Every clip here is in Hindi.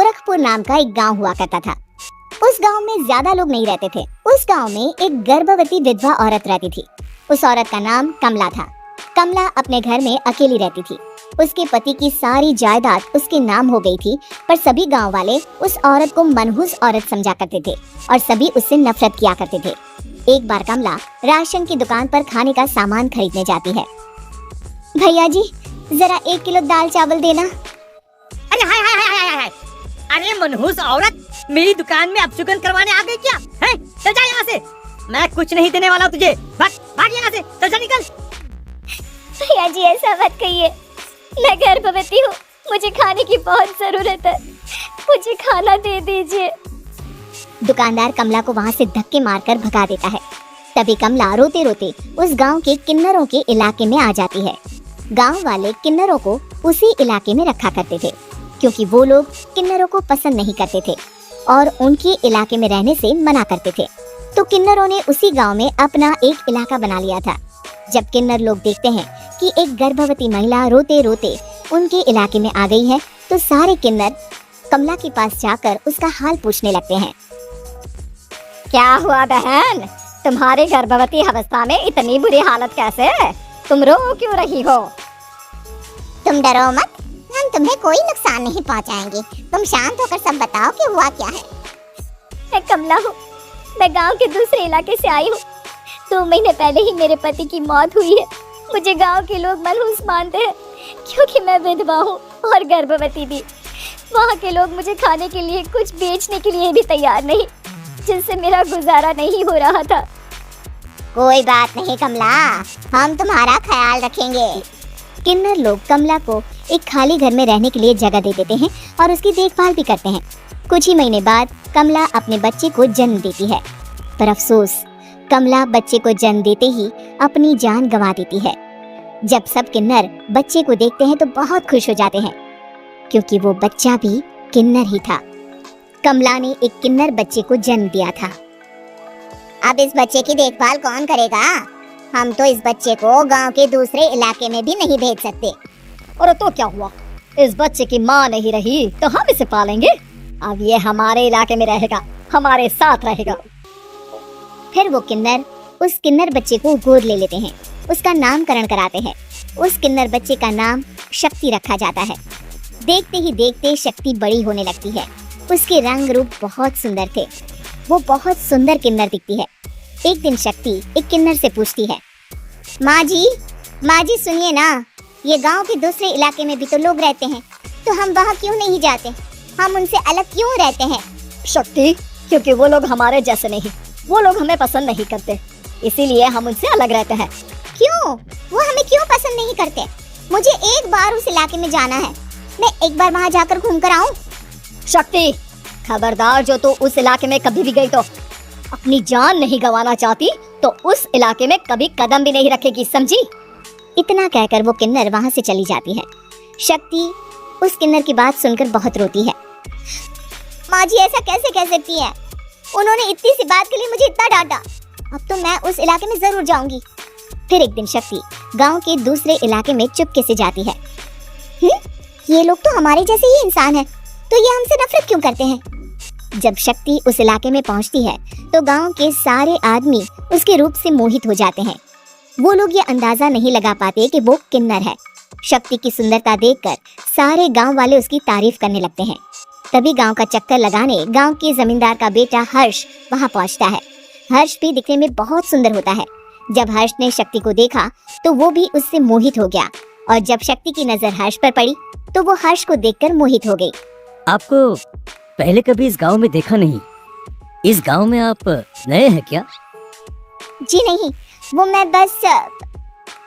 गोरखपुर नाम का एक गांव हुआ करता था। उस गांव में ज्यादा लोग नहीं रहते थे। उस गांव में एक गर्भवती विधवा औरत रहती थी। उस औरत का नाम कमला था। कमला अपने घर में अकेली रहती थी। उसके पति की सारी जायदाद उसके नाम हो गई थी, पर सभी गांव वाले उस औरत को मनहूस औरत समझा करते थे और सभी उससे नफरत किया करते थे। एक बार कमला राशन की दुकान पर खाने का सामान खरीदने जाती है। भैया जी, जरा 1 किलो दाल चावल देना। अरे हाय हाय हाय हाय हाय, अरे मनहूस औरत, मेरी दुकान में अपशुगन करवाने आ गई क्या? है, चल जा यहाँ से, मैं कुछ नहीं देने वाला तुझे। भाग भाग यहाँ से, चल जा, निकल। भैया जी, ऐसा मत कहिए, मैं गर्भवती हूँ, मुझे खाने की बहुत जरूरत है, मुझे खाना दे दीजिए। दुकानदार कमला को वहाँ से धक्के मारकर भगा देता है। तभी कमला रोते रोते उस गांव के किन्नरों के इलाके में आ जाती है। गांव वाले किन्नरों को उसी इलाके में रखा करते थे, क्योंकि वो लोग किन्नरों को पसंद नहीं करते थे और उनके इलाके में रहने से मना करते थे। तो किन्नरों ने उसी गांव में अपना एक इलाका बना लिया था। जब किन्नर लोग देखते हैं कि एक गर्भवती महिला रोते रोते उनके इलाके में आ गई है, तो सारे किन्नर कमला के पास जाकर उसका हाल पूछने लगते हैं। क्या हुआ बहन, तुम्हारी गर्भवती अवस्था में इतनी बुरी हालत कैसे? तुम रो क्यों रही हो? तुम डरो मत, हम तुम्हें कोई नुकसान नहीं पहुंचाएंगे। तुम शांत होकर सब बताओ कि हुआ क्या है। मैं कमला हूँ, मैं गांव के दूसरे इलाके से आई हूँ। 2 महीने पहले ही मेरे पति की मौत हुई है। मुझे गांव के लोग मनहूस मानते हैं, क्योंकि मैं विधवा हूँ और गर्भवती भी। वहाँ के लोग मुझे खाने के लिए कुछ बेचने के लिए भी तैयार नहीं, जिससे मेरा गुजारा नहीं हो रहा था। कोई बात नहीं कमला, हम तुम्हारा ख्याल रखेंगे। किन्नर लोग कमला को एक खाली घर में रहने के लिए जगह दे देते हैं और उसकी देखभाल भी करते हैं। कुछ ही महीने बाद कमला अपने बच्चे को जन्म देती है, पर अफसोस, कमला बच्चे को जन्म देते ही अपनी जान गंवा देती है। जब सब किन्नर बच्चे को देखते हैं तो बहुत खुश हो जाते हैं, क्योंकि वो बच्चा भी किन्नर ही था। कमला ने एक किन्नर बच्चे को जन्म दिया था। अब इस बच्चे की देखभाल कौन करेगा? हम तो इस बच्चे को गांव के दूसरे इलाके में भी नहीं भेज सकते। और तो क्या हुआ, इस बच्चे की माँ नहीं रही तो हम इसे पालेंगे। अब ये हमारे इलाके में रहेगा, हमारे साथ रहेगा। फिर वो किन्नर उस किन्नर बच्चे को गोद ले लेते हैं, उसका नामकरण कराते हैं। उस किन्नर बच्चे का नाम शक्ति रखा जाता है। देखते ही देखते शक्ति बड़ी होने लगती है। उसके रंग रूप बहुत सुंदर थे। वो बहुत सुंदर किन्नर दिखती है। एक दिन शक्ति एक किन्नर से पूछती है, माँ जी सुनिए ना, ये गांव के दूसरे इलाके में भी तो लोग रहते हैं, तो हम वहाँ क्यों नहीं जाते? हम उनसे अलग क्यों रहते हैं? शक्ति, क्योंकि वो लोग हमारे जैसे नहीं, वो लोग हमें पसंद नहीं करते, इसीलिए हम उनसे अलग रहते हैं। क्यों? वो हमें क्यों पसंद नहीं करते? मुझे एक बार उस इलाके में जाना है, मैं एक बार वहाँ जाकर घूम कर आऊँ। शक्ति, खबरदार, जो तू उस इलाके में कभी भी गई तो अपनी जान नहीं गंवाना चाहती तो उस इलाके में कभी कदम भी नहीं रखेगी, समझी? इतना कहकर वो किन्नर वहाँ से चली जाती है। शक्ति उस किन्नर की बात सुनकर बहुत रोती है। माँ जी, ऐसा कैसे कह सकती है? उन्होंने इतनी सी बात के लिए मुझे इतना डांटा। अब तो मैं उस इलाके में जरूर जाऊंगी। फिर एक दिन शक्ति गांव के दूसरे इलाके में चुपके से जाती है। ये लोग तो हमारे जैसे ही इंसान हैं, तो ये हमसे नफरत क्यों करते हैं? जब शक्ति उस इलाके में पहुंचती है तो गांव के सारे आदमी उसके रूप से मोहित हो जाते हैं। वो लोग ये अंदाजा नहीं लगा पाते कि वो किन्नर है। शक्ति की सुंदरता देखकर सारे गांव वाले उसकी तारीफ करने लगते हैं। तभी गांव का चक्कर लगाने गांव के जमींदार का बेटा हर्ष वहां पहुंचता है। हर्ष भी दिखने में बहुत सुंदर होता है। जब हर्ष ने शक्ति को देखा तो वो भी उससे मोहित हो गया, और जब शक्ति की नजर हर्ष पर पड़ी तो वो हर्ष को देखकर मोहित हो गई। आपको पहले कभी इस गांव में देखा नहीं। इस गांव में आप नए हैं क्या? जी नहीं, वो मैं बस।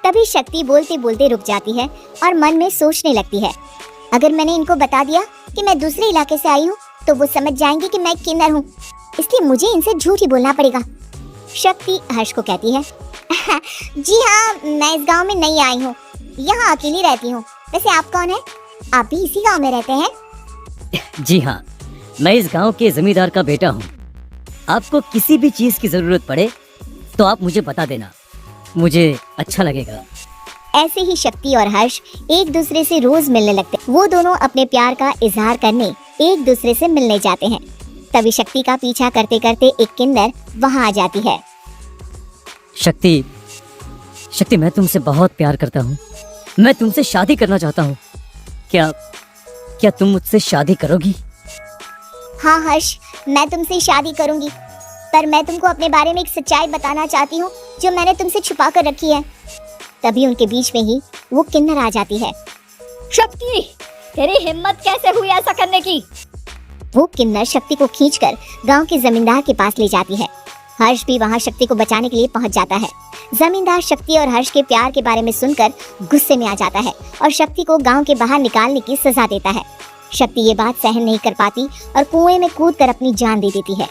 तभी शक्ति बोलते बोलते रुक जाती है और मन में सोचने लगती है, अगर मैंने इनको बता दिया कि मैं दूसरे इलाके से आई हूँ तो वो समझ जाएंगे कि मैं किन्नर हूँ, इसलिए मुझे इनसे झूठ ही बोलना पड़ेगा। शक्ति हर्ष को कहती है, जी हाँ, मैं इस गांव में नई आई हूँ, यहाँ अकेली रहती हूँ। वैसे आप कौन है? आप भी इसी गांव में रहते हैं? जी हाँ, मैं इस गांव के जमींदार का बेटा हूँ। आपको किसी भी चीज की जरूरत पड़े तो आप मुझे बता देना, मुझे अच्छा लगेगा। ऐसे ही शक्ति और हर्ष एक दूसरे से रोज मिलने लगते। वो दोनों अपने प्यार का इजहार करने एक दूसरे से मिलने जाते हैं। तभी शक्ति का पीछा करते करते एक किन्नर वहां आ जाती है। शक्ति, शक्ति मैं तुमसे बहुत प्यार करता हूँ। मैं तुमसे शादी करना चाहता हूँ। क्या क्या तुम मुझसे शादी करोगी? हाँ हर्ष, मैं तुमसे शादी करूंगी, पर मैं तुमको अपने बारे में एक सच्चाई बताना चाहती हूँ जो मैंने तुमसे छुपा कर रखी है। तभी उनके बीच में ही वो किन्नर आ जाती है। शक्ति, तेरी हिम्मत कैसे हुई ऐसा करने की? वो किन्नर शक्ति को खींचकर गांव के जमींदार के पास ले जाती है। हर्ष भी वहां शक्ति को बचाने के लिए पहुंच जाता है। जमींदार शक्ति और हर्ष के प्यार के बारे में सुनकर गुस्से में आ जाता है और शक्ति को गांव के बाहर निकालने की सजा देता है। शक्ति ये बात सहन नहीं कर पाती और कुएं में कूदकर अपनी जान दे देती है।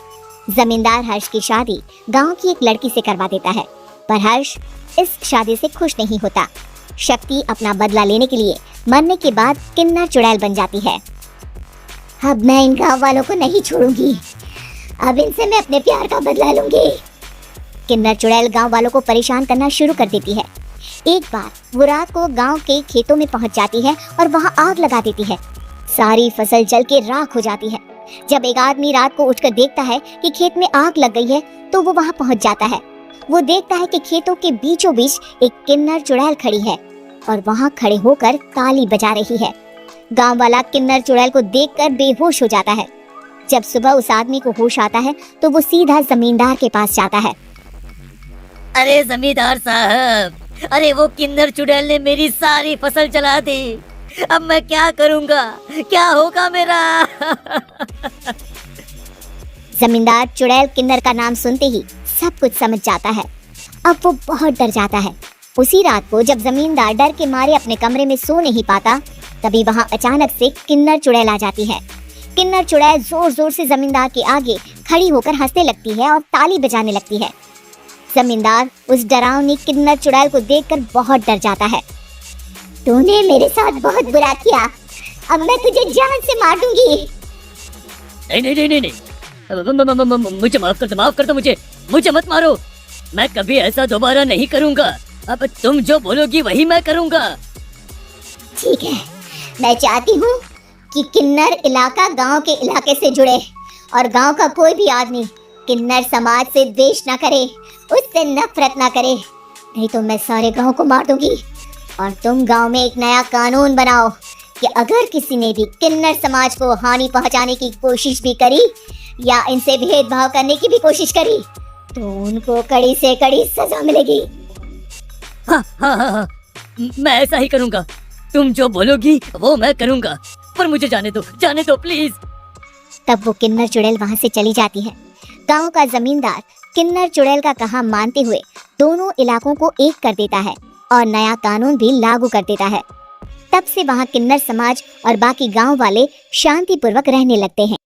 जमींदार हर्ष की शादी गांव की एक लड़की से करवा देता है, पर हर्ष इस शादी से खुश नहीं होता। शक्ति अपना बदला लेने के लिए मरने के बाद किन्नर चुड़ैल बन जाती है। अब मैं इन गांव वालों को नहीं छोड़ूंगी, अब इनसे मैं अपने प्यार का बदला लूंगी। किन्नर चुड़ैल गांव वालों को परेशान करना शुरू कर देती है। एक बार वो रात को गांव के खेतों में पहुंच जाती है और वहां आग लगा देती है। सारी फसल जल के राख हो जाती है। जब एक आदमी रात को उठकर देखता है कि खेत में आग लग गई है तो वो वहां पहुंच जाता है। वो देखता है कि खेतों के बीचों बीच एक किन्नर चुड़ैल खड़ी है और वहां खड़े होकर ताली बजा रही है। गांव वाला किन्नर चुड़ैल को देखकर बेहोश हो जाता है। जब सुबह उस आदमी को होश आता है तो वो सीधा जमींदार के पास जाता है। अरे जमींदार साहब, अरे वो किन्नर चुड़ैल ने मेरी सारी फसल जला दी। अब मैं क्या करूंगा? क्या होगा मेरा? जमींदार चुड़ैल किन्नर का नाम सुनते ही सब कुछ समझ जाता है। अब वो बहुत डर जाता है। उसी रात को जब जमींदार डर के मारे अपने कमरे में सो नहीं पाता, तभी वहां अचानक से किन्नर चुड़ैल आ जाती है। किन्नर चुड़ैल जोर जोर से जमींदार के आगे खड़ी होकर हंसने लगती है और ताली बजाने लगती है। जमींदार उस डरावनी किन्नर चुड़ैल को देखकर बहुत डर जाता है। तूने मेरे साथ बहुत बुरा किया, अब मैं तुझे जान से मार दूंगी। नहीं नहीं नहीं नहीं, मुझे माफ कर दो, मुझे मत मारो। मैं कभी ऐसा दोबारा नहीं करूंगा। अब तुम जो बोलोगी वही मैं करूंगा। ठीक है, मैं चाहती हूँ कि किन्नर इलाका गांव के इलाके से जुड़े और गांव का कोई भी आदमी किन्नर समाज से द्वेष न करे, उससे नफरत न करे, नहीं तो मैं सारे गांव को मार दूंगी। और तुम गांव में एक नया कानून बनाओ कि अगर किसी ने भी किन्नर समाज को हानि पहुंचाने की कोशिश भी करी या इनसे भेदभाव करने की भी कोशिश करी तो उनको कड़ी से कड़ी सजा मिलेगी। हाँ हाँ हाँ हाँ, मैं ऐसा ही करूंगा। तुम जो बोलोगी वो मैं करूंगा, पर मुझे जाने दो प्लीज। तब वो किन्नर चुड़ैल वहां से चली जाती है। गांव का जमींदार किन्नर चुड़ैल का कहा मानते हुए दोनों इलाकों को एक कर देता है और नया कानून भी लागू कर देता है। तब से वहां किन्नर समाज और बाकी गांव वाले शांतिपूर्वक रहने लगते हैं।